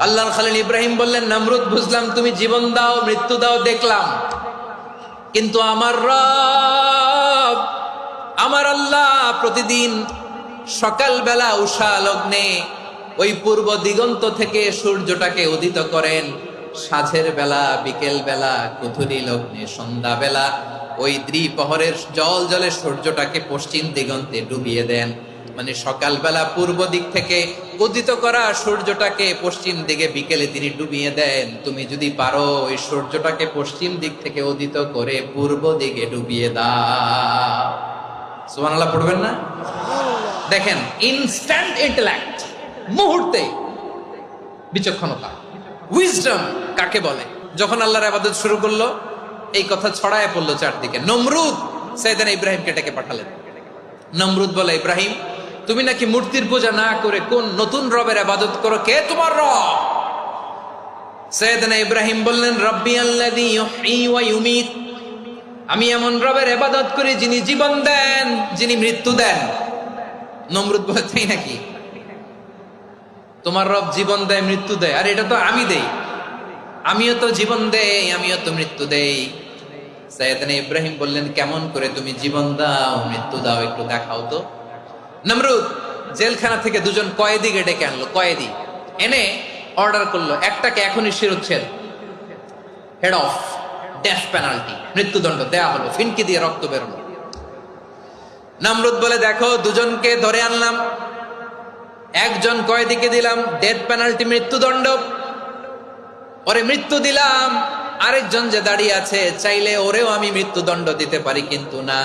আল্লাহর খলিল ইব্রাহিম বললেন, নমরুদ বুঝলাম তুমি জীবন দাও মৃত্যু দাও দেখলাম, কিন্তু আমার রব আমার আল্লাহ প্রতিদিন সকালবেলা উষা লগ্নে ওই পূর্ব দিগন্ত থেকে সূর্যটাকে উদিত করেন, সাঁঝের বেলা বিকেল বেলা কুথুরি লগ্নে সন্ধ্যা বেলা ওই দ্বিপ্রহরের জল জলে সূর্যটাকে পশ্চিম দিগন্তে ডুবিয়ে দেন। মানে সকালবেলা পূর্ব দিক থেকে উদিত করা সূর্যটাকে পশ্চিম দিকে বিকেলে তিনি ডুবিয়ে দেন। তুমি যদি পারো ওই সূর্যটাকে পশ্চিম দিক থেকে উদিত করে পূর্ব দিকে ডুবিয়ে দাও। সুবহানাল্লাহ পড়বেন না? দেখেন, ইনস্ট্যান্ট ইন্টেলেক্ট, মুহূর্তে বিচক্ষণতা, উইজডম কাকে বলে। যখন আল্লাহর ইবাদত শুরু করলো, এই কথা ছড়ায় পড়লো চারদিকে। নমরুদ সাইয়েদনা ইব্রাহিমকে ডেকে পাঠালেন। নমরুদ বলে, ইব্রাহিম তুমি নাকি মূর্তির পূজা না করে কোন নতুন রবের ইবাদত করো, কে তোমার রব? সাইয়েদনা ইব্রাহিম বললেন, রব্বি আল্লাযী ইউহয়ী ওয়া ইউমীত, আমি এমন রবের ইবাদত করি যিনি জীবন দেন, যিনি মৃত্যু দেন। নমরুদ বলে, তাই নাকি? তোমার রব জীবন দেয় মৃত্যু দেয়, আর এটা তো আমি দেই, আমিও তো জীবন দেই আমিও তো মৃত্যু দেই। সাইয়েদনা ইব্রাহিম বললেন, কেমন করে তুমি জীবন দাও মৃত্যু দাও একটু দেখাও তো। নমরুদ জেলখানা থেকে দুজন কয়েদিকে ডেকে আনলো। কয়েদি এনে অর্ডার করলো, একটাকে এখনই শিরোচ্ছেদ, হেড অফ, ডেথ পেনাল্টি, মৃত্যুদণ্ড দেয়া হলো, ফিনকি দিয়ে রক্ত বেরোলো। নমরুদ বলে, দেখো দুজনকে ধরে আনলাম, একজন কয়েদিকে দিলাম ডেথ পেনাল্টি, মৃত্যুদণ্ড, ওরে মৃত্যু দিলাম। আরেকজন যে দাঁড়িয়ে আছে, চাইলে ওরেও আমি মৃত্যুদণ্ড দিতে পারি, কিন্তু না,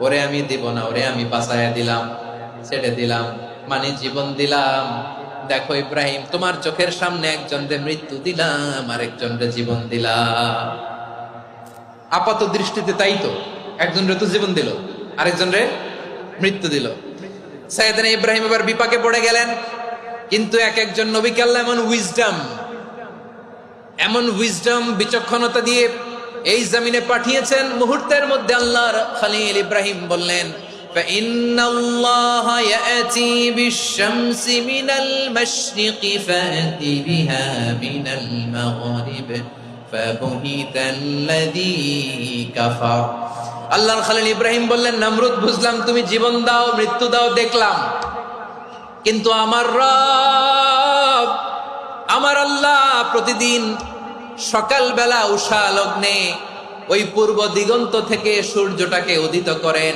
ওরে আমি দিব না, ওরে আমি বাঁচাইয়া দিলাম, ছেড়ে দিলাম, মানে জীবন দিলাম। দেখো ইব্রাহিম, তোমার চোখের সামনে একজনকে মৃত্যু দিলাম, আরেকজনকে জীবন দিলাম। আপাত দৃষ্টিতে তাই তো, একজনরে তো জীবন দিল, আরেকজনরে মৃত্যু দিল। সাইয়েদনা ইব্রাহিম এবার বিপাকে পড়ে গেলেন। কিন্তু এক একজন নবীকে আল্লাহ এমন উইজডম বিচক্ষণতা দিয়ে এই জমিনে পাঠিয়েছেন, মুহূর্তের মধ্যে আল্লাহর খলিল ইব্রাহিম বললেন, ফাইন্নাল্লাহা ইয়াতি বিশ-শামসি মিনাল মাশরিকি ফাতি বিহা মিনাল মাগরিব ফাবুহিতাল্লাযী কাফার। আল্লাহর খলিল ইব্রাহিম বললেন, নমরুদ বুঝলাম তুমি জীবন দাও মৃত্যু দাও দেখলাম, কিন্তু আমার রব আমার আল্লাহ প্রতিদিন সকালবেলা উষা লগ্নে ওই পূর্ব দিগন্ত থেকে সূর্যটাকে উদিত করেন,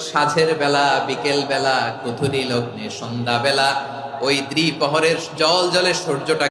সাঁঝের বেলা বিকেল বেলা কুথুরি লগ্নে সন্ধ্যা বেলা ওই দ্বিপ্রহরের জল জলে সূর্যটাকে